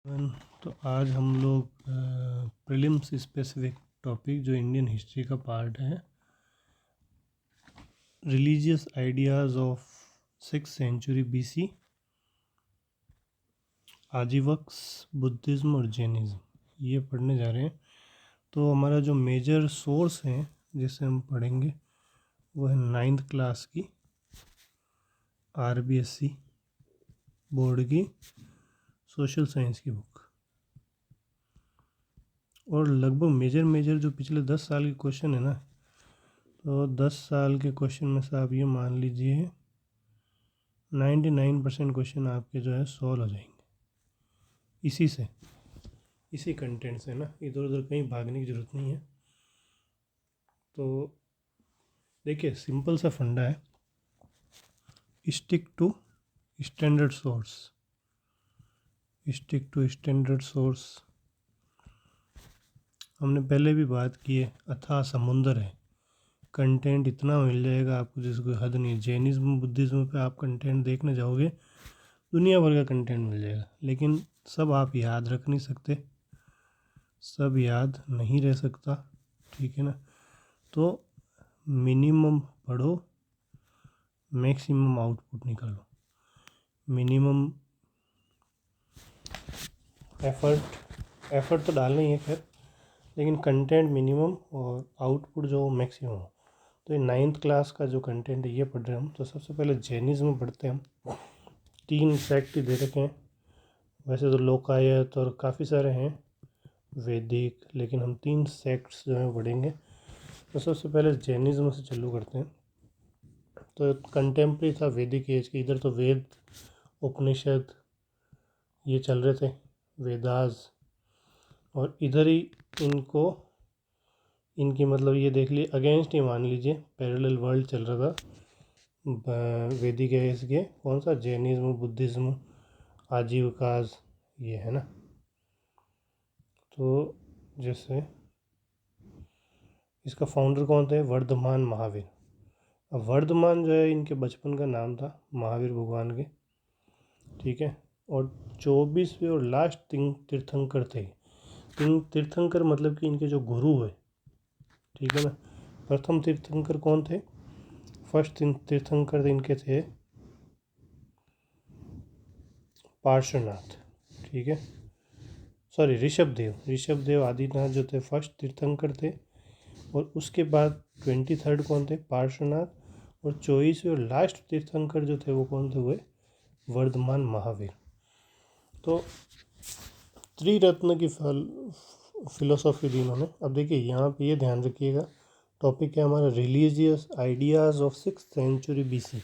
तो आज हम लोग प्रीलिम्स स्पेसिफिक टॉपिक जो इंडियन हिस्ट्री का पार्ट है, religious ideas of 6th century BC, Ajivakas, Buddhism और जैनिज़्म, ये पढ़ने जा रहे हैं। तो हमारा जो मेजर सोर्स है जिसे हम पढ़ेंगे वो है 9th क्लास की RBSC बोर्ड की सोशल साइंस की बुक, और लगभग मेजर जो पिछले 10 साल के क्वेश्चन है ना, तो 10 साल के क्वेश्चन में से आप ये मान लीजिए 99% क्वेश्चन आपके जो है सॉल्व हो जाएंगे इसी कंटेंट से ना, इधर उधर कहीं भागने की ज़रूरत नहीं है। तो देखिए, सिंपल सा फंडा है, स्टिक टू स्टैंडर्ड सोर्स। हमने पहले भी बात की है, अथाह समुंदर है, कंटेंट इतना मिल जाएगा आपको जिसको कोई हद नहीं है। जैनिज़्म बुद्धिज़्म पे आप कंटेंट देखने जाओगे, दुनिया भर का कंटेंट मिल जाएगा, लेकिन सब आप याद रख नहीं सकते, सब याद नहीं रह सकता, ठीक है ना। तो मिनिमम पढ़ो, मैक्सिमम आउटपुट निकालो। मिनिमम एफर्ट तो डालना ही है खैर, लेकिन कंटेंट मिनिमम और आउटपुट जो मैक्सिमम हो। तो ये 9th क्लास का जो कंटेंट है ये पढ़ रहे हैं हम। तो सबसे पहले जैनिज़्म पढ़ते हैं हम। 3 सेक्ट दे रखे हैं, वैसे तो लोकायत और काफ़ी सारे हैं वैदिक, लेकिन हम 3 सेक्ट्स जो हैं पढ़ेंगे। तो सबसे पहले जैनिज़्म से चालू करते हैं। तो कंटेम्प्रेरी था वैदिक एज के, इधर तो वेद उपनिषद ये चल रहे थे, वेदास, और इधर ही इनकी मतलब ये देख लिए अगेंस्ट ही मान लीजिए, पैरेलल वर्ल्ड चल रहा था वैदिक एज के। कौन सा? जैनिज़्म, बुद्धिज़्म, आजीविकास, ये है ना। तो जैसे इसका फाउंडर कौन थे? वर्धमान महावीर। अब वर्धमान जो है इनके बचपन का नाम था, महावीर भगवान के, ठीक है। और 24वें और लास्ट तीर्थंकर थे। तीर्थंकर मतलब कि इनके जो गुरु है, ठीक है ना। प्रथम तीर्थंकर कौन थे? फर्स्ट तीर्थंकर इनके थे पार्श्वनाथ, ठीक है, सॉरी ऋषभदेव आदिनाथ जो थे फर्स्ट तीर्थंकर थे। और उसके बाद 23rd कौन थे? पार्श्वनाथ। और 24वें और लास्ट तीर्थंकर जो थे वो कौन थे? हुए वर्धमान महावीर। तो त्रिरत्न की फिलोसॉफी दी इन्होंने। अब देखिए यहाँ पे ये ध्यान रखिएगा, टॉपिक है हमारा religious ideas of 6th century BC,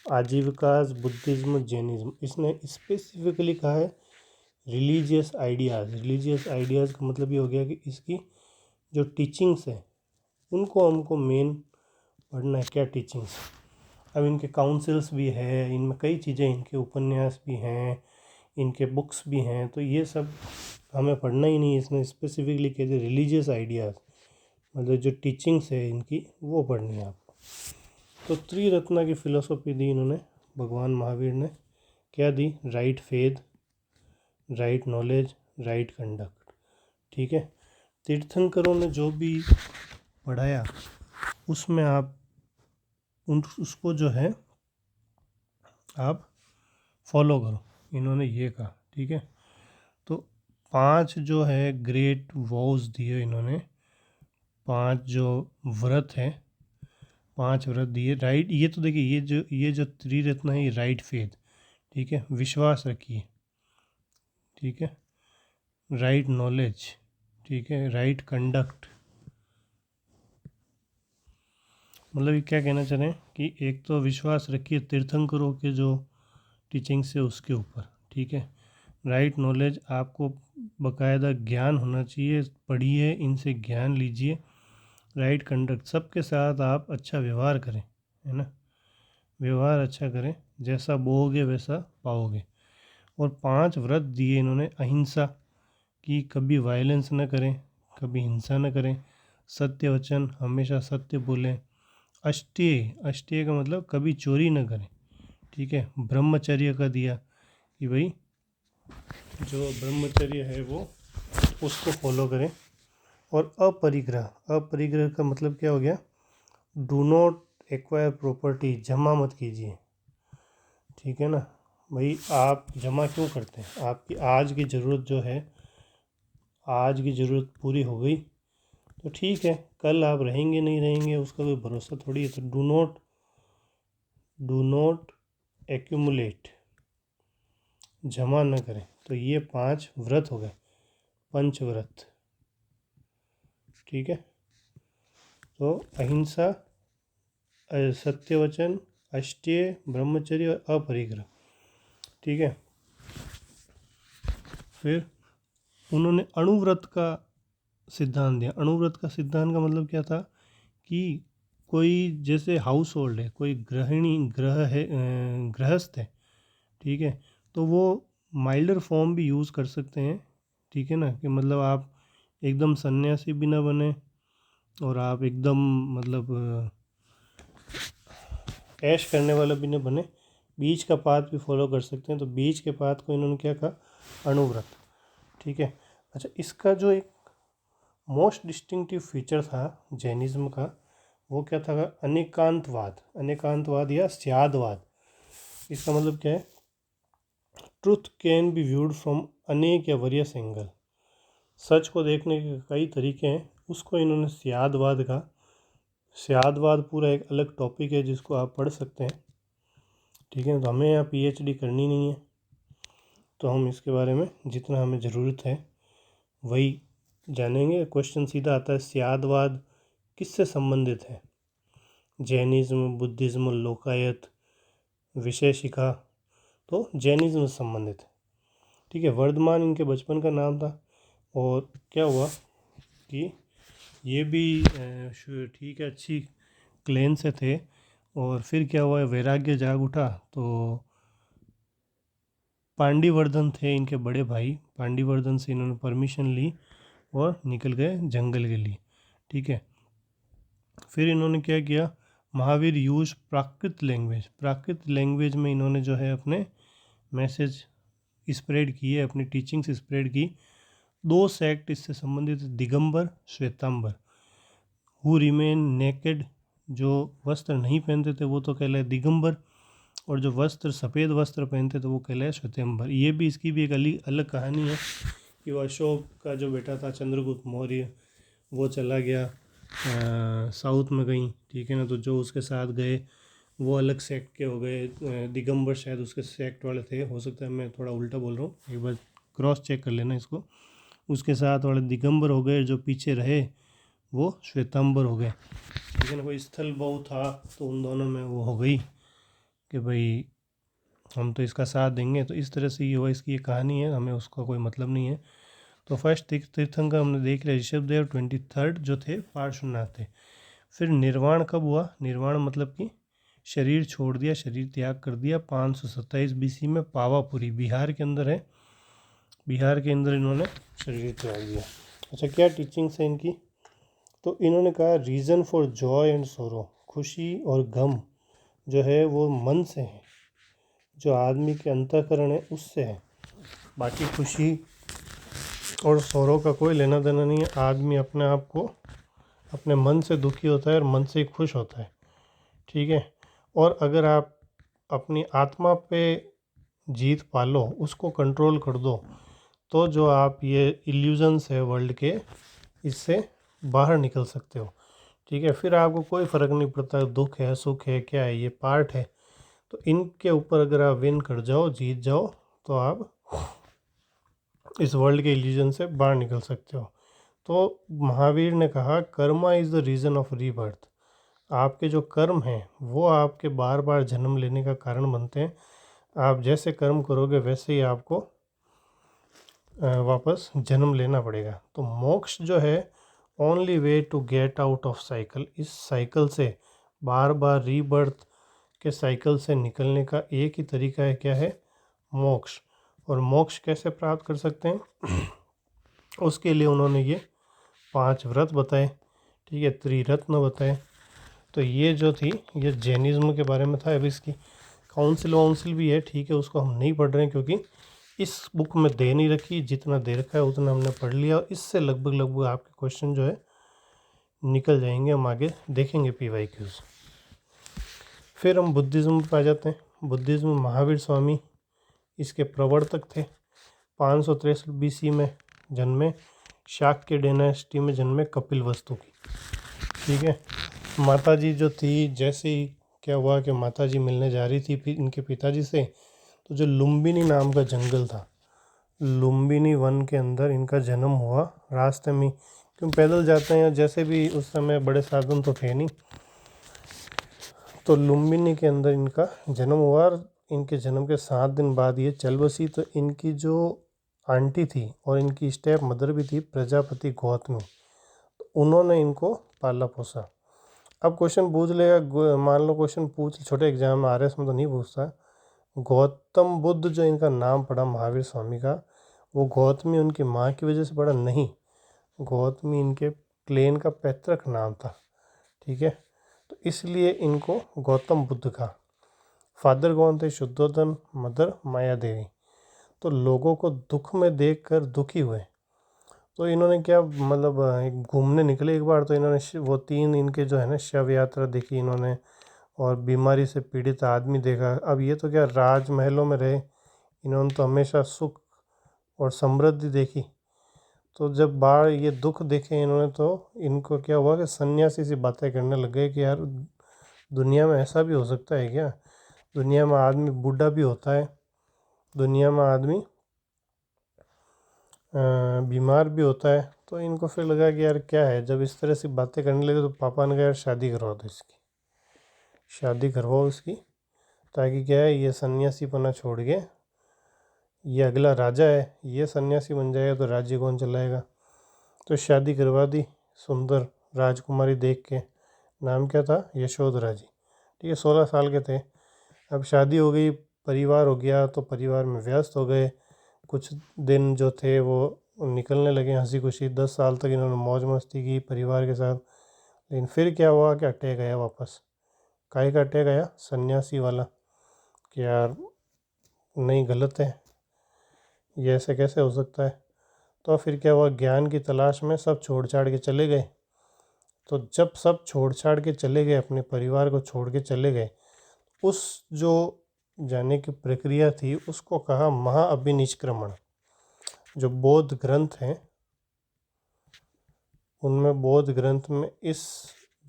Ajivikas, Buddhism, Jainism. इसने स्पेसिफिकली कहा है रिलीजियस आइडियाज़ का मतलब ये हो गया कि इसकी जो टीचिंग्स है उनको हमको मेन पढ़ना है, क्या टीचिंग्स। अब इनके काउंसिल्स भी है, इनमें कई चीज़ें, इनके उपन्यास भी हैं, इनके बुक्स भी हैं, तो ये सब हमें पढ़ना ही नहीं। इसमें स्पेसिफिकली कहते रिलीजियस आइडियाज़, मतलब जो टीचिंग्स है इनकी वो पढ़नी है आपको। तो त्रिरत्न की फ़िलोसॉफी दी इन्होंने, भगवान महावीर ने। क्या दी? Right faith, right knowledge, right conduct, ठीक है। तीर्थंकरों ने जो भी पढ़ाया उसमें आप उसको जो है आप फॉलो करो, इन्होंने ये कहा, ठीक है। तो 5 जो है ग्रेट वॉज दिए इन्होंने, 5 जो व्रत हैं, 5 व्रत दिए, राइट। ये तो देखिए ये जो त्रिरत्न है, ये राइट फेथ, ठीक है, विश्वास रखिए, ठीक है, राइट नॉलेज, ठीक है, राइट कंडक्ट। मतलब ये क्या कहना चाह रहे हैं कि एक तो विश्वास रखिए तीर्थंकरों के जो टीचिंग्स है उसके ऊपर, ठीक है। राइट नॉलेज, आपको बाकायदा ज्ञान होना चाहिए, पढ़िए, इनसे ज्ञान लीजिए। राइट कंडक्ट, सबके साथ आप अच्छा व्यवहार करें, है ना, व्यवहार अच्छा करें, जैसा बोओगे वैसा पाओगे। और 5 व्रत दिए इन्होंने, अहिंसा की, कभी वायलेंस न करें, कभी हिंसा न करें, सत्य वचन, हमेशा सत्य बोलें, अष्टेय का मतलब कभी चोरी न करें, ठीक है। ब्रह्मचर्य का दिया कि भाई जो ब्रह्मचर्य है वो उसको फॉलो करें। और अपरिग्रह का मतलब क्या हो गया? डू नॉट एक्वायर प्रॉपर्टी, जमा मत कीजिए, ठीक है ना भाई। आप जमा क्यों करते हैं? आपकी आज की ज़रूरत जो है, आज की ज़रूरत पूरी हो गई तो ठीक है, कल आप रहेंगे नहीं रहेंगे उसका कोई भरोसा थोड़ी है। तो डू नॉट एक्यूमुलेट, जमा न करें। तो ये 5 व्रत हो गए, पंचव्रत, ठीक है। तो अहिंसा, सत्यवचन, अष्टेय, ब्रह्मचर्य और अपरिग्रह, ठीक है। फिर उन्होंने अणुव्रत का सिद्धांत दिया। अणुव्रत का सिद्धांत का मतलब क्या था कि कोई जैसे हाउस होल्ड है, कोई गृहस्थ है, ठीक है, तो वो माइल्डर फॉर्म भी यूज़ कर सकते हैं, ठीक है ना। कि मतलब आप एकदम सन्यासी भी ना बने और आप एकदम मतलब ऐश करने वाला भी ना बने, बीच का पाथ भी फॉलो कर सकते हैं। तो बीच के पाथ को इन्होंने क्या कहा? अणुव्रत, ठीक है। अच्छा, इसका जो एक मोस्ट डिस्टिंक्टिव फीचर था जैनिज्म का, वो क्या था? अनेकांतवाद या स्यादवाद। इसका मतलब क्या है? Truth can be viewed from अनेक या वेरियस एंगल। सच को देखने के कई तरीके हैं, उसको इन्होंने स्यादवाद कहा। स्यादवाद पूरा एक अलग टॉपिक है जिसको आप पढ़ सकते हैं, ठीक है। तो हमें यहाँ PhD करनी नहीं है, तो हम इसके बारे में जितना हमें ज़रूरत है वही जानेंगे। क्वेश्चन सीधा आता है, स्यादवाद किससे संबंधित है? जैनिज्म, बुद्धिज्म, लोकायत, विशेषिका। तो जैनिज्म से संबंधित है, ठीक है। वर्धमान इनके बचपन का नाम था। और क्या हुआ कि ये भी ठीक है, अच्छी क्लेन से थे। और फिर क्या हुआ, वैराग्य जाग उठा। तो पांडिवर्धन थे इनके बड़े भाई, पांडिवर्धन से इन्होंने परमिशन ली और निकल गए जंगल के लिए, ठीक है। फिर इन्होंने क्या किया? महावीर यूज प्राकृत लैंग्वेज में इन्होंने जो है अपने मैसेज स्प्रेड किए, अपनी टीचिंग्स स्प्रेड की। 2 सेक्ट इससे संबंधित, Digambar, Shwetambar. Who remain naked, जो वस्त्र नहीं पहनते थे वो तो कहलाए दिगंबर, और जो वस्त्र सफ़ेद वस्त्र पहनते थे वो कहलाए श्वेतांबर। ये भी, इसकी भी एक अलग कहानी है कि वो अशोक का जो बेटा था चंद्रगुप्त मौर्य, वो चला गया साउथ में कहीं, ठीक है ना। तो जो उसके साथ गए वो अलग सेक्ट के हो गए। दिगंबर शायद उसके सेक्ट वाले थे, हो सकता है मैं थोड़ा उल्टा बोल रहा हूँ, एक बार क्रॉस चेक कर लेना इसको। उसके साथ वाले दिगंबर हो गए, जो पीछे रहे वो श्वेतांबर हो गए, ठीक है ना। कोई स्थल बहु था तो उन दोनों में वो हो गई कि भाई हम तो इसका साथ देंगे। तो इस तरह से ये हुआ, इसकी ये कहानी है, हमें उसका कोई मतलब नहीं है। तो फर्स्ट तीर्थंकर हमने देख लिया ऋषभदेव, 23rd जो थे पार्श्वनाथ थे। फिर निर्वाण कब हुआ? निर्वाण मतलब कि शरीर छोड़ दिया, शरीर त्याग कर दिया 527 BC में, पावापुरी बिहार के अंदर है, बिहार के अंदर इन्होंने शरीर त्याग दिया। अच्छा, क्या टीचिंग्स है इनकी? तो इन्होंने कहा रीज़न फॉर जॉय एंड सोरो, खुशी और गम जो है वो मन से है, जो आदमी के अंतःकरण है उससे है। बाकी खुशी और सोरो का कोई लेना देना नहीं है। आदमी अपने आप को अपने मन से दुखी होता है और मन से खुश होता है, ठीक है। और अगर आप अपनी आत्मा पे जीत पालो, उसको कंट्रोल कर दो, तो जो आप ये इल्यूजन्स है वर्ल्ड के, इससे बाहर निकल सकते हो, ठीक है। फिर आपको कोई फ़र्क नहीं पड़ता दुख है सुख है क्या है, ये पार्ट है। तो इनके ऊपर अगर आप विन कर जाओ, जीत जाओ, तो आप इस वर्ल्ड के इल्यूजन से बाहर निकल सकते हो। तो महावीर ने कहा Karma is the reason of rebirth. आपके जो कर्म हैं वो आपके बार बार जन्म लेने का कारण बनते हैं। आप जैसे कर्म करोगे वैसे ही आपको वापस जन्म लेना पड़ेगा। तो मोक्ष जो है only way to get out of cycle, इस साइकिल से बार बार रीबर्थ के साइकिल से निकलने का एक ही तरीका है, क्या है? मोक्ष। और मोक्ष कैसे प्राप्त कर सकते हैं? उसके लिए उन्होंने ये 5 व्रत बताए, ठीक है, त्रिरत्न बताए। तो ये जो थी ये जैनिज्म के बारे में था। अब इसकी काउंसिल भी है, ठीक है, उसको हम नहीं पढ़ रहे हैं क्योंकि इस बुक में दे नहीं रखी, जितना दे रखा है उतना हमने पढ़ लिया, और इससे लगभग लगभग आपके क्वेश्चन जो है निकल जाएंगे। हम आगे देखेंगे PYQs। फिर हम बुद्धिज़्म पर आ जाते हैं। बुद्धिज़्म, महावीर स्वामी इसके प्रवर्तक थे। 563 BC में जन्मे, शाक्य डायनेस्टी में जन्मे, कपिलवस्तु की। ठीक है। माता जी जो थी, जैसे ही क्या हुआ कि माता जी मिलने जा रही थी इनके पिताजी से, तो जो लुम्बिनी नाम का जंगल था, लुम्बिनी वन के अंदर इनका जन्म हुआ। रास्ते में, क्यों पैदल जाते हैं, जैसे भी उस समय बड़े साधन तो थे नहीं, तो लुम्बिनी के अंदर इनका जन्म हुआ। और इनके जन्म के 7 दिन बाद ये चल बसी। तो इनकी जो आंटी थी और इनकी स्टेप मदर भी थी, प्रजापति गौतमी, तो उन्होंने इनको पाला पोसा। अब क्वेश्चन पूछ लेगा, मान लो क्वेश्चन पूछ, छोटे एग्जाम में RS में तो नहीं पूछता, गौतम बुद्ध जो इनका नाम पड़ा महावीर स्वामी का, वो गौतमी उनकी माँ की वजह से पड़ा नहीं, गौतमी इनके क्लेन का पैतृक नाम था। ठीक है। तो इसलिए इनको गौतम बुद्ध का। फादर कौन थे? शुद्धोधन, मदर माया देवी। तो लोगों को दुख में देखकर दुखी हुए, तो इन्होंने क्या, मतलब एक घूमने निकले एक बार, तो इन्होंने वो 3 इनके जो है ना शव यात्रा देखी इन्होंने, और बीमारी से पीड़ित आदमी देखा। अब ये तो क्या राजमहलों में रहे, इन्होंने तो हमेशा सुख और समृद्धि देखी। तो जब बाहर ये दुख देखे इन्होंने, तो इनको क्या हुआ कि सन्यासी सी बातें करने लग गए कि यार दुनिया में ऐसा भी हो सकता है क्या, दुनिया में आदमी बूढ़ा भी होता है, दुनिया में आदमी बीमार भी होता है। तो इनको फिर लगा कि यार क्या है, जब इस तरह से बातें करने लगे तो पापा ने कहा यार शादी करवा दो इसकी, शादी करवाओ इसकी, ताकि क्या है ये सन्यासीपना छोड़ के, ये अगला राजा है, ये सन्यासी बन जाएगा तो राज्य कौन चलाएगा। तो शादी करवा दी सुंदर राजकुमारी देख के। नाम क्या था? यशोधरा जी। ठीक है। 16 साल के थे। अब शादी हो गई, परिवार हो गया, तो परिवार में व्यस्त हो गए। कुछ दिन जो थे वो निकलने लगे हंसी खुशी। 10 साल तक इन्होंने मौज मस्ती की परिवार के साथ। लेकिन फिर क्या हुआ कि अटैक आया वापस। काहे का अटैक आया? सन्यासी वाला, कि यार नहीं, गलत है, ये ऐसे कैसे हो सकता है। तो फिर क्या हुआ, ज्ञान की तलाश में सब छोड़ छाड़ के चले गए। तो जब सब छोड़ छाड़ के चले गए, अपने परिवार को छोड़ के चले गए, उस जो जाने की प्रक्रिया थी उसको कहा महाअभिनिष्क्रमण। जो बौद्ध ग्रंथ हैं उनमें, बौद्ध ग्रंथ में इस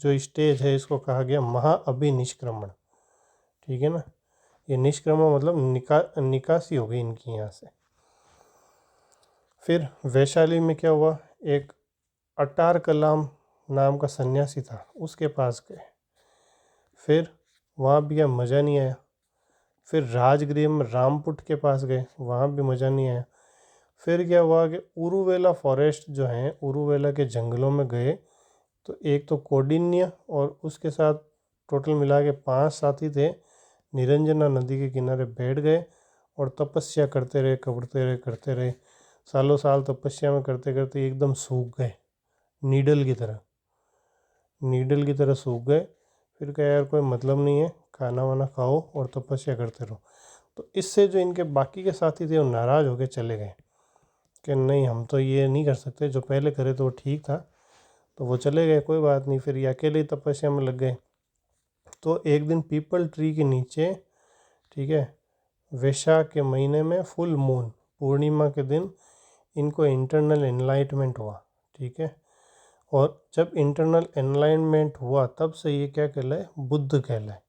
जो स्टेज है इसको कहा गया महाअभिनिष्क्रमण। ठीक है ना। ये निष्क्रमण मतलब निकासी हो गई इनकी यहाँ से। फिर वैशाली में क्या हुआ, एक अटार कलाम नाम का सन्यासी था, उसके पास गए। फिर वहाँ भी क्या मज़ा नहीं आया। फिर राजगृह में रामपुट के पास गए, वहाँ भी मज़ा नहीं आया। फिर क्या हुआ कि उरुवेला फॉरेस्ट जो हैं, उरुवेला के जंगलों में गए। तो एक तो कौंडिन्य और उसके साथ टोटल मिला के 5 साथी थे, निरंजना नदी के किनारे बैठ गए और तपस्या करते रहे, करते रहे। सालों साल तपस्या में करते करते एकदम सूख गए, नीडल की तरह सूख गए। फिर क्या यार कोई मतलब नहीं है, खाना वाना खाओ और तपस्या करते रहो। तो इससे जो इनके बाकी के साथी थे वो नाराज़ होकर चले गए कि नहीं, हम तो ये नहीं कर सकते, जो पहले करे तो वो ठीक था। तो वो चले गए, कोई बात नहीं। फिर ये अकेले ही तपस्या में लग गए। तो एक दिन पीपल ट्री के नीचे, ठीक है, वैशाख के महीने में फुल मून, पूर्णिमा के दिन इनको इंटरनल एनलाइटमेंट हुआ। ठीक है। और जब इंटरनल एनलाइटमेंट हुआ तब से ये क्या कहलाए? बुद्ध कहलाए।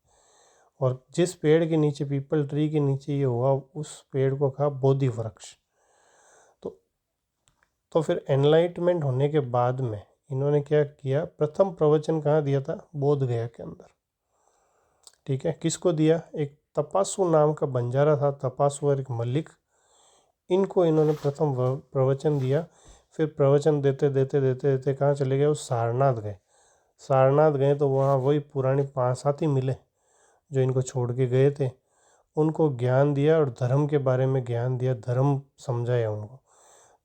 और जिस पेड़ के नीचे, पीपल ट्री के नीचे ये हुआ, उस पेड़ को कहा बोधि वृक्ष। तो फिर एनलाइटमेंट होने के बाद में इन्होंने क्या किया, प्रथम प्रवचन कहाँ दिया था? बोध गया के अंदर। ठीक है। किसको दिया? एक तपासु नाम का बंजारा था, तपासु और एक मलिक, इनको इन्होंने प्रथम प्रवचन दिया। फिर प्रवचन देते देते देते देते कहाँ चले गए? वो सारनाथ गए। सारनाथ गए तो वहाँ वही पुरानी 5 साथी मिले जो इनको छोड़ के गए थे। उनको ज्ञान दिया और धर्म के बारे में ज्ञान दिया, धर्म समझाया उनको।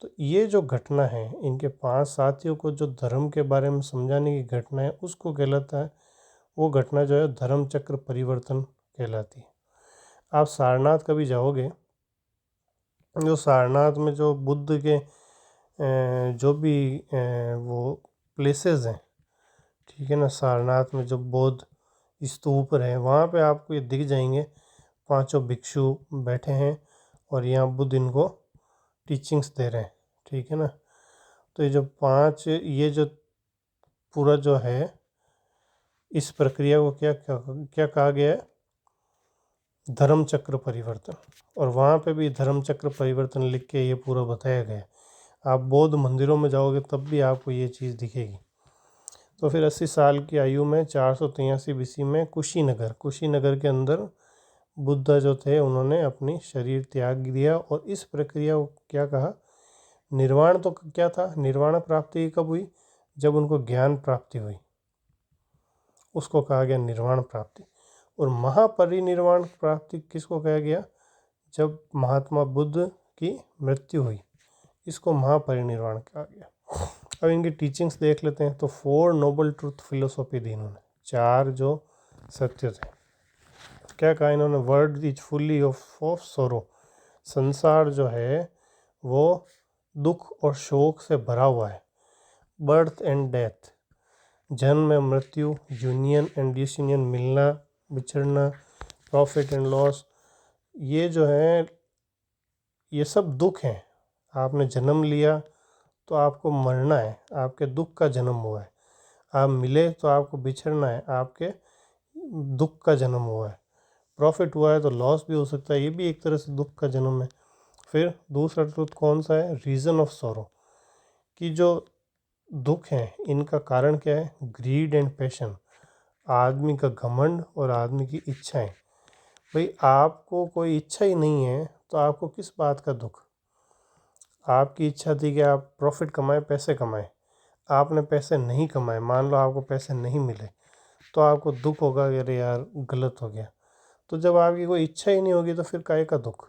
तो ये जो घटना है, इनके 5 साथियों को जो धर्म के बारे में समझाने की घटना है, उसको कहलाता है, वो घटना जो है धर्म चक्र परिवर्तन कहलाती है। आप सारनाथ कभी जाओगे जो सारनाथ में जो बुद्ध के जो भी वो प्लेसेस हैं, ठीक है ना, सारनाथ में जो बौद्ध स्तूप रहे वहाँ पे आपको ये दिख जाएंगे, पांचों भिक्षु बैठे हैं और यहाँ बुद्ध इनको टीचिंग्स दे रहे हैं, ठीक है ना। तो ये जो पांच, ये जो पूरा जो है इस प्रक्रिया को क्या क्या क्या कहा गया है, धर्म चक्र परिवर्तन। और वहाँ पे भी धर्म चक्र परिवर्तन लिख के ये पूरा बताया गया है। आप बौद्ध मंदिरों में जाओगे तब भी आपको ये चीज़ दिखेगी। तो फिर 80 साल की आयु में 483 BC में कुशीनगर के अंदर बुद्ध जो थे उन्होंने अपनी शरीर त्याग दिया। और इस प्रक्रिया को क्या कहा, निर्वाण। तो क्या था, निर्वाण प्राप्ति कब हुई, जब उनको ज्ञान प्राप्ति हुई, उसको कहा गया निर्वाण प्राप्ति। और महापरिनिर्वाण प्राप्ति किसको कहा गया, जब महात्मा बुद्ध की मृत्यु हुई, इसको महापरिनिर्वाण कहा गया। अब इनकी टीचिंग्स देख लेते हैं। तो 4 नोबल ट्रूथ फिलोसॉफी दी इन्होंने, 4 जो सत्य थे। क्या कहा इन्होंने, वर्ल्ड इज फुल्ली ऑफ सोरो, संसार जो है वो दुख और शोक से भरा हुआ है। बर्थ एंड डेथ, जन्म में मृत्यु, यूनियन एंड डिसयूनियन, मिलना बिछड़ना, प्रॉफिट एंड लॉस, ये जो है ये सब दुख हैं। आपने जन्म लिया तो आपको मरना है, आपके दुख का जन्म हुआ है। आप मिले तो आपको बिछड़ना है, आपके दुख का जन्म हुआ है। प्रॉफिट हुआ है तो लॉस भी हो सकता है, ये भी एक तरह से दुख का जन्म है। फिर दूसरा ट्रुथ कौन सा है, रीज़न ऑफ सॉरो, कि जो दुख हैं इनका कारण क्या है, ग्रीड एंड पैशन, आदमी का घमंड और आदमी की इच्छाएं। भाई आपको कोई इच्छा ही नहीं है तो आपको किस बात का दुख। आपकी इच्छा थी कि आप प्रॉफिट कमाएं, पैसे कमाएं, आपने पैसे नहीं कमाए, मान लो आपको पैसे नहीं मिले, तो आपको दुख होगा कि अरे यार गलत हो गया। तो जब आपकी कोई इच्छा ही नहीं होगी तो फिर काहे का दुख।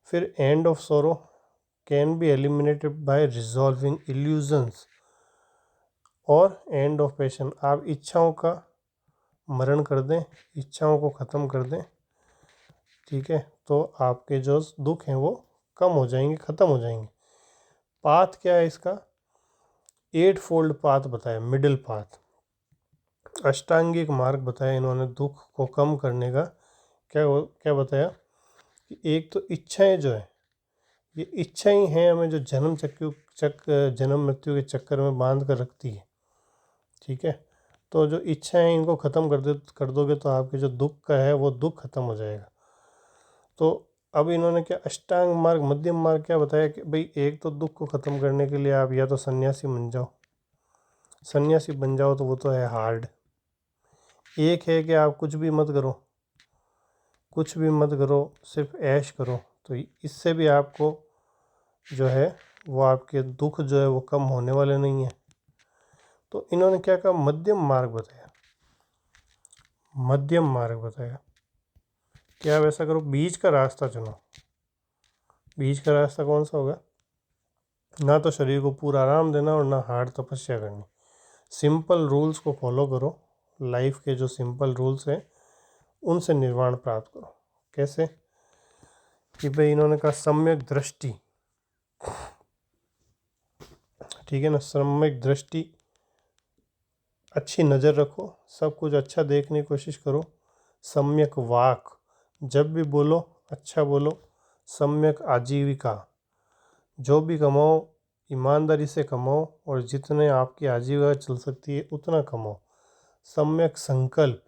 फिर एंड ऑफ सोरो can be eliminated bye resolving illusions. और एंड ऑफ पैशन, आप इच्छाओं का मरण कर दें, इच्छाओं को ख़त्म कर दें, ठीक है, तो आपके जो दुख हैं वो कम हो जाएंगे, ख़त्म हो जाएंगे। पाथ क्या है इसका, 8 फोल्ड पाथ बताया, मिडिल पाथ, अष्टांगिक मार्ग बताया इन्होंने दुख को कम करने का। क्या क्या बताया कि एक तो इच्छाएं जो है, ये इच्छाएं हैं हमें जो जन्म मृत्यु के चक्कर में बांध कर रखती है, ठीक है। तो जो इच्छाएं इनको ख़त्म कर दोगे तो आपके जो दुख का है वो दुख ख़त्म हो जाएगा। तो अब इन्होंने क्या अष्टांग मार्ग, मध्यम मार्ग क्या बताया कि भाई एक तो दुख को ख़त्म करने के लिए आप या तो सन्यासी बन जाओ, सन्यासी बन जाओ तो वो तो है हार्ड। एक है कि आप कुछ भी मत करो, कुछ भी मत करो, सिर्फ ऐश करो, तो इससे भी आपको जो है वो आपके दुख जो है वो कम होने वाले नहीं है। तो इन्होंने क्या कहा, मध्यम मार्ग बताया, मध्यम मार्ग बताया कि आप ऐसा करो, बीच का रास्ता चुनो। बीच का रास्ता कौन सा होगा, ना तो शरीर को पूरा आराम देना और ना हार्ड तपस्या करनी। सिंपल रूल्स को फॉलो करो, लाइफ के जो सिंपल रूल्स हैं उनसे निर्वाण प्राप्त करो। कैसे कि भाई इन्होंने कहा सम्यक दृष्टि, ठीक है ना, सम्यक दृष्टि, अच्छी नज़र रखो, सब कुछ अच्छा देखने की कोशिश करो। सम्यक वाक, जब भी बोलो अच्छा बोलो। सम्यक आजीविका, जो भी कमाओ ईमानदारी से कमाओ और जितने आपकी आजीविका चल सकती है उतना कमाओ। सम्यक संकल्प,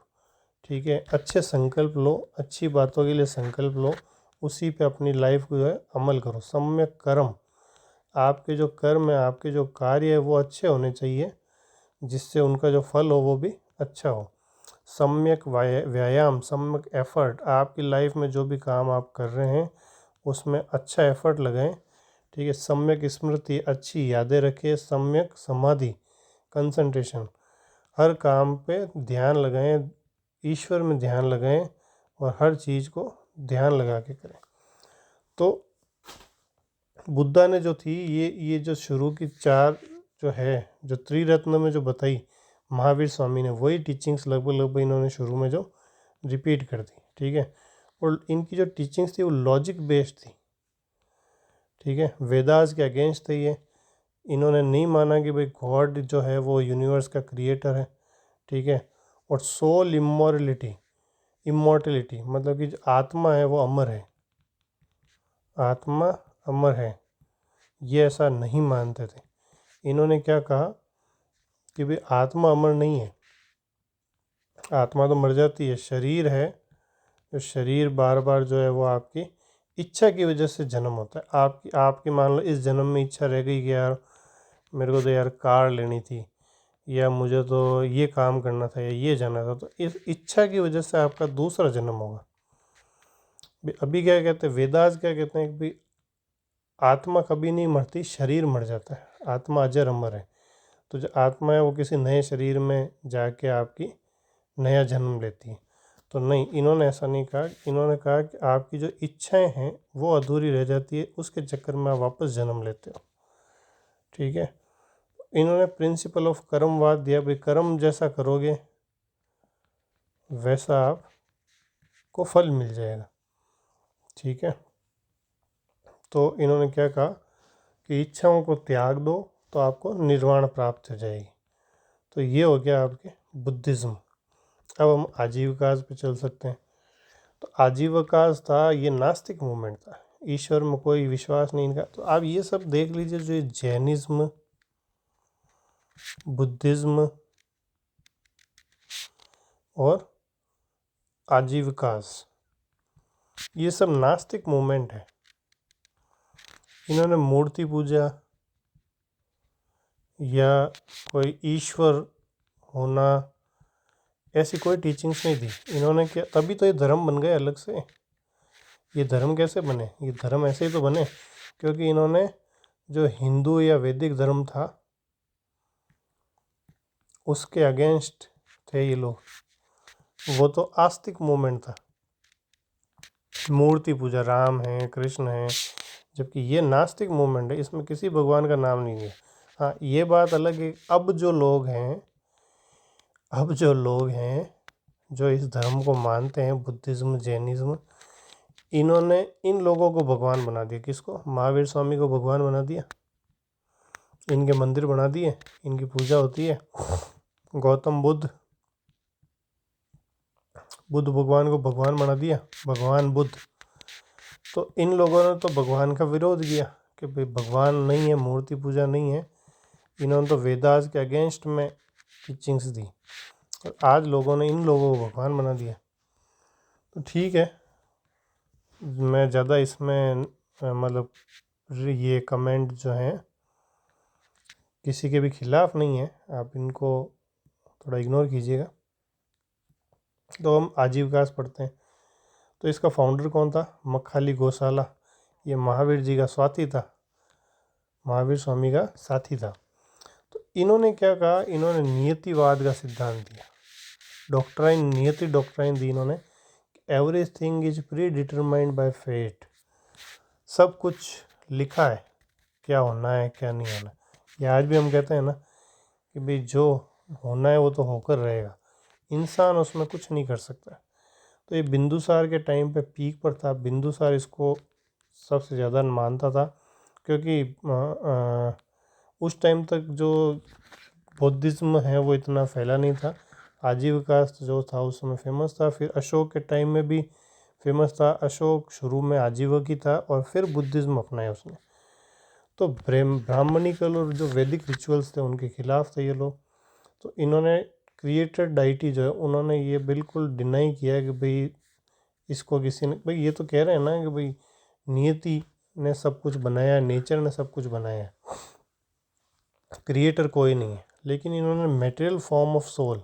ठीक है, अच्छे संकल्प लो, अच्छी बातों के लिए संकल्प लो, उसी पे अपनी लाइफ को जो है अमल करो। सम्यक कर्म, आपके जो कर्म है, आपके जो कार्य है वो अच्छे होने चाहिए, जिससे उनका जो फल हो वो भी अच्छा हो। सम्यक व्यायाम, सम्यक एफर्ट, आपकी लाइफ में जो भी काम आप कर रहे हैं उसमें अच्छा एफर्ट लगाएं, ठीक है। सम्यक स्मृति, अच्छी यादें रखें। सम्यक समाधि, कंसंट्रेशन, हर काम पे ध्यान लगाएं, ईश्वर में ध्यान लगाएं और हर चीज़ को ध्यान लगा के करें। तो बुद्धा ने जो थी ये जो शुरू की 4 जो है, जो त्रिरत्न में जो बताई महावीर स्वामी ने, वही टीचिंग्स लगभग इन्होंने शुरू में जो रिपीट कर दी, ठीक है। और इनकी जो टीचिंग्स थी वो लॉजिक बेस्ड थी, ठीक है, वेदास के अगेंस्ट थे ये। इन्होंने नहीं माना कि भाई गॉड जो है वो यूनिवर्स का क्रिएटर है, ठीक है। और सोल इमोर्टलिटी मतलब कि जो आत्मा है वो अमर है, आत्मा अमर है, ये ऐसा नहीं मानते थे। इन्होंने क्या कहा कि भाई आत्मा अमर नहीं है, आत्मा तो मर जाती है, शरीर है, जो शरीर बार बार जो है वो आपकी इच्छा की वजह से जन्म होता है। आपकी आपकी मान लो इस जन्म में इच्छा रह गई कि यार मेरे को तो यार कार लेनी थी, या मुझे तो ये काम करना था, या ये जाना था, तो इस इच्छा की वजह से आपका दूसरा जन्म होगा। अभी क्या कहते हैं वेदास, क्या कहते हैं कि भाई आत्मा कभी नहीं मरती, शरीर मर जाता है, आत्मा अजर अमर है। तो जो आत्मा है वो किसी नए शरीर में जाके आपकी नया जन्म लेती है। तो नहीं, इन्होंने ऐसा नहीं कहा। इन्होंने कहा कि आपकी जो इच्छाएं हैं वो अधूरी रह जाती है, उसके चक्कर में आप वापस जन्म लेते हो, ठीक है। इन्होंने प्रिंसिपल ऑफ कर्मवाद दिया, भाई कर्म जैसा करोगे वैसा आपको फल मिल जाएगा, ठीक है। तो इन्होंने क्या कहा कि इच्छाओं को त्याग दो तो आपको निर्वाण प्राप्त हो जाएगी। तो ये हो गया आपके बुद्धिज़्म। अब हम आजीविकास पे चल सकते हैं। तो आजीविकास था, ये नास्तिक मूवमेंट था, ईश्वर में कोई विश्वास नहीं इनका। तो आप ये सब देख लीजिए, जो ये जैनिज्म, बुद्धिज़्म और आजीविकास, ये सब नास्तिक मूवमेंट है। इन्होंने मूर्ति पूजा या कोई ईश्वर होना ऐसी कोई टीचिंग्स नहीं दी इन्होंने। क्या तभी तो ये धर्म बन गए अलग से। ये धर्म कैसे बने? ये धर्म ऐसे ही तो बने क्योंकि इन्होंने जो हिंदू या वैदिक धर्म था उसके अगेंस्ट थे ये लोग। वो तो आस्तिक मूवमेंट था, मूर्ति पूजा, राम है, कृष्ण है, जबकि ये नास्तिक मूवमेंट है, इसमें किसी भगवान का नाम नहीं है। हाँ, ये बात अलग है। अब जो लोग हैं जो इस धर्म को मानते हैं, बुद्धिज़्म, जैनिज़्म, इन्होंने इन लोगों को भगवान बना दिया। किसको? महावीर स्वामी को भगवान बना दिया, इनके मंदिर बना दिए, इनकी पूजा होती है। गौतम बुद्ध भगवान को भगवान बना दिया, भगवान बुद्ध। तो इन लोगों ने तो भगवान का विरोध किया कि भाई भगवान नहीं है, मूर्ति पूजा नहीं है। इन्होंने तो वेदास के अगेंस्ट में टीचिंग्स दी और आज लोगों ने इन लोगों को भगवान बना दिया। तो ठीक है, मैं ज़्यादा इसमें मतलब ये कमेंट जो हैं किसी के भी खिलाफ नहीं है, आप इनको थोड़ा इग्नोर कीजिएगा। तो हम आजीविकास पढ़ते हैं। तो इसका फाउंडर कौन था? मक्खाली गोशाला। ये महावीर जी का साथी था, महावीर स्वामी का साथी था। तो इन्होंने क्या कहा? इन्होंने नियतिवाद का सिद्धांत दिया, डॉक्ट्राइन, नियति डॉक्ट्राइन दी इन्होंने। Everything is predetermined by fate. सब कुछ लिखा है, क्या होना है क्या नहीं होना। ये आज भी हम कहते हैं ना कि भाई जो होना है वो तो होकर रहेगा, इंसान उसमें कुछ नहीं कर सकता। तो ये बिंदुसार के टाइम पे पीक पर था। बिंदुसार इसको सबसे ज़्यादा मानता था क्योंकि उस टाइम तक जो बौद्धिज्म है वो इतना फैला नहीं था। आजीविकास जो था उस समय फेमस था, फिर अशोक के टाइम में भी फेमस था। अशोक शुरू में आजीवकी था और फिर बुद्धिज्म अपनाया उसने। तो ब्राह्मणिकल और जो वैदिक रिचुअल्स थे उनके खिलाफ थे ये लोग। तो इन्होंने क्रिएटेड डाइटी जो है उन्होंने ये बिल्कुल डिनाई किया कि भाई इसको किसी ने, भाई ये तो कह रहे हैं ना कि भाई नियति ने सब कुछ बनाया, नेचर ने सब कुछ बनाया, क्रिएटर कोई नहीं है। लेकिन इन्होंने मटेरियल फॉर्म ऑफ सोल,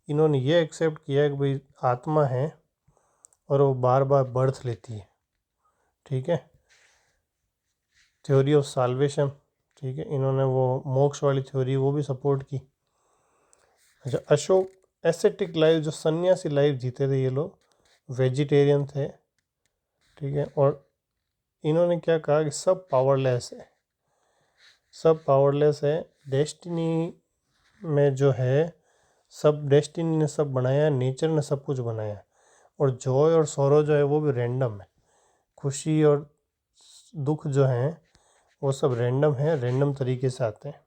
इन्होंने ये एक्सेप्ट किया कि भाई आत्मा है और वो बार बार बर्थ लेती है, ठीक है। थ्योरी ऑफ साल्वेशन, ठीक है, इन्होंने वो मोक्ष वाली थ्योरी वो भी सपोर्ट की। अच्छा, अशोक एसेटिक लाइफ, जो सन्यासी लाइफ जीते थे ये लोग, वेजिटेरियन थे, ठीक है। और इन्होंने क्या कहा कि सब पावरलेस है, सब पावरलेस है, डेस्टिनी में जो है सब, डेस्टिनी ने सब बनाया, नेचर ने सब कुछ बनाया। और जॉय और सौरो जो है वो भी रैंडम है, खुशी और दुख जो हैं वो सब रैंडम है, रैंडम तरीके से आते हैं।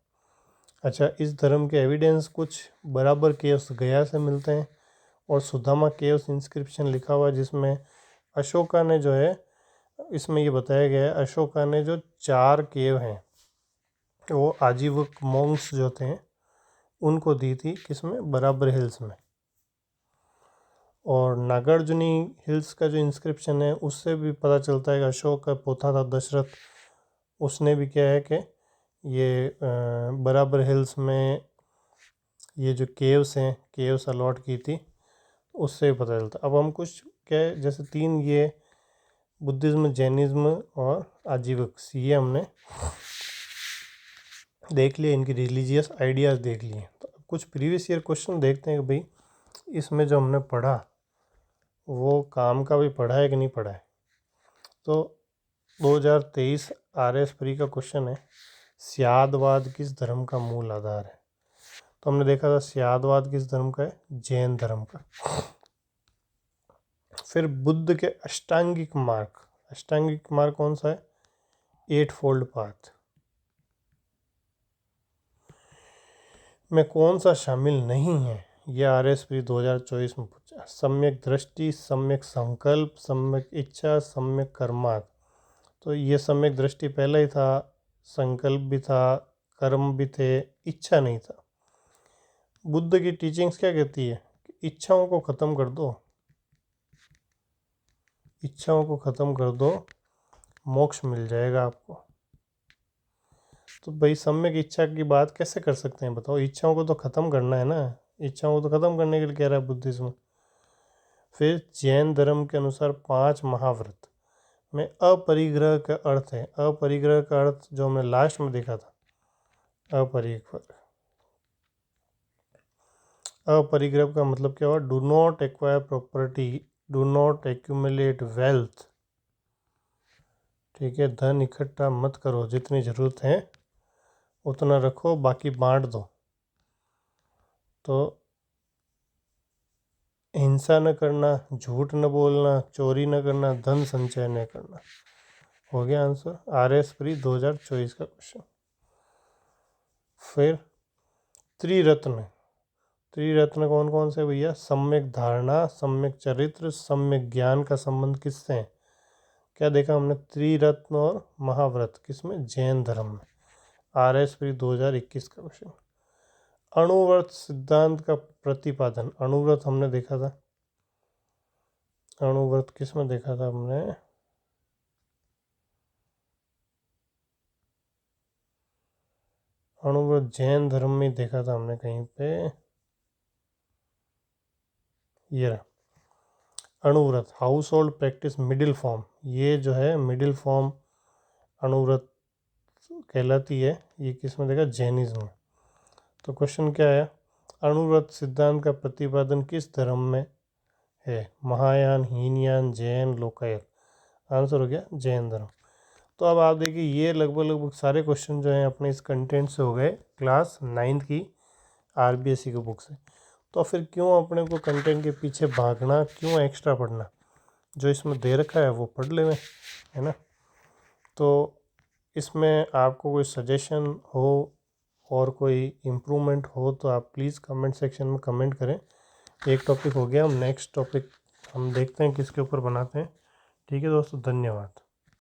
अच्छा, इस धर्म के एविडेंस कुछ बराबर केव्स गया से मिलते हैं और सुदामा केव्स इंस्क्रिप्शन लिखा हुआ है, जिसमें अशोका ने जो है, इसमें ये बताया गया है अशोका ने जो 4 केव हैं वो आजीवक मॉन्क्स जो थे उनको दी थी, किसमें, बराबर हिल्स में। और नागार्जुनी हिल्स का जो इंस्क्रिप्शन है उससे भी पता चलता है कि अशोक का पोता था दशरथ, उसने भी क्या है कि ये बराबर हिल्स में ये जो केव्स हैं, केव्स अलॉट की थी, उससे भी पता चलता। अब हम कुछ क्या है, जैसे 3 ये बुद्धिज़्म, जैनिज़्म और आजीवक, ये हमने देख लिए, इनकी रिलीजियस आइडियाज़ देख लिए। तो अब कुछ प्रीवियस ईयर क्वेश्चन देखते हैं कि भाई इसमें जो हमने पढ़ा वो काम का भी पढ़ा है कि नहीं पढ़ा है। तो 2023 RS प्री का क्वेश्चन है, स्यादवाद किस धर्म का मूल आधार है। तो हमने देखा था स्यादवाद किस धर्म का है, जैन धर्म का। फिर बुद्ध के अष्टांगिक मार्ग कौन सा है, 8 फोल्ड पाथ में कौन सा शामिल नहीं है, यह RS प्री 2024 में पूछा। सम्यक दृष्टि, सम्यक संकल्प, सम्यक इच्छा, सम्यक कर्मार्थ। तो ये सम्यक दृष्टि पहले ही था, संकल्प भी था, कर्म भी थे, इच्छा नहीं था। बुद्ध की टीचिंग्स क्या कहती है कि इच्छाओं को ख़त्म कर दो, इच्छाओं को ख़त्म कर दो, मोक्ष मिल जाएगा आपको। तो भाई सम्यक इच्छा की बात कैसे कर सकते हैं बताओ, इच्छाओं को तो ख़त्म करना है ना, इच्छाओं को तो ख़त्म करने के लिए कह रहा है बुद्धिज्म। फिर जैन धर्म के अनुसार 5 महाव्रत में अपरिग्रह का अर्थ है, अपरिग्रह का अर्थ जो हमने लास्ट में देखा था, अपरिग्रह का मतलब क्या हुआ, do not acquire property, do not accumulate wealth. ठीक है, धन इकट्ठा मत करो, जितनी ज़रूरत है उतना रखो, बाकी बांट दो। तो हिंसा न करना, झूठ न बोलना, चोरी न करना, धन संचय न करना। हो गया आंसर, RS प्री 2024 का क्वेश्चन। फिर त्रिरत्न कौन कौन से भैया, सम्यक धारणा, सम्यक चरित्र, सम्यक ज्ञान का संबंध किससे है। क्या देखा हमने, त्रिरत्न और महाव्रत, किसमें, जैन धर्म में। RS प्री 2021 का क्वेश्चन। अणुव्रत सिद्धांत का प्रतिपादन, अणुव्रत हमने देखा था, अणुव्रत किस में देखा था हमने, अणुव्रत जैन धर्म में देखा था हमने कहीं पे, ये रहा अणुव्रत, household practice middle form. ये जो है मिडिल फॉर्म अणुव्रत कहलाती है, ये किस में देखा, जैनिज्म में। तो क्वेश्चन क्या है, अणुव्रत सिद्धांत का प्रतिपादन किस धर्म में है, महायान, हीनयान, जैन, लोकायत। आंसर हो गया जैन धर्म। तो अब आप देखिए ये लगभग सारे क्वेश्चन जो हैं अपने इस कंटेंट से हो गए क्लास 9th की RBSE की बुक से। तो फिर क्यों अपने को कंटेंट के पीछे भागना, क्यों एक्स्ट्रा पढ़ना, जो इसमें दे रखा है वो पढ़ लें, है ना। तो इसमें आपको कोई सजेशन हो और कोई इम्प्रूवमेंट हो तो आप प्लीज़ कमेंट सेक्शन में कमेंट करें। एक टॉपिक हो गया, हम नेक्स्ट टॉपिक हम देखते हैं किसके ऊपर बनाते हैं। ठीक है दोस्तों, धन्यवाद।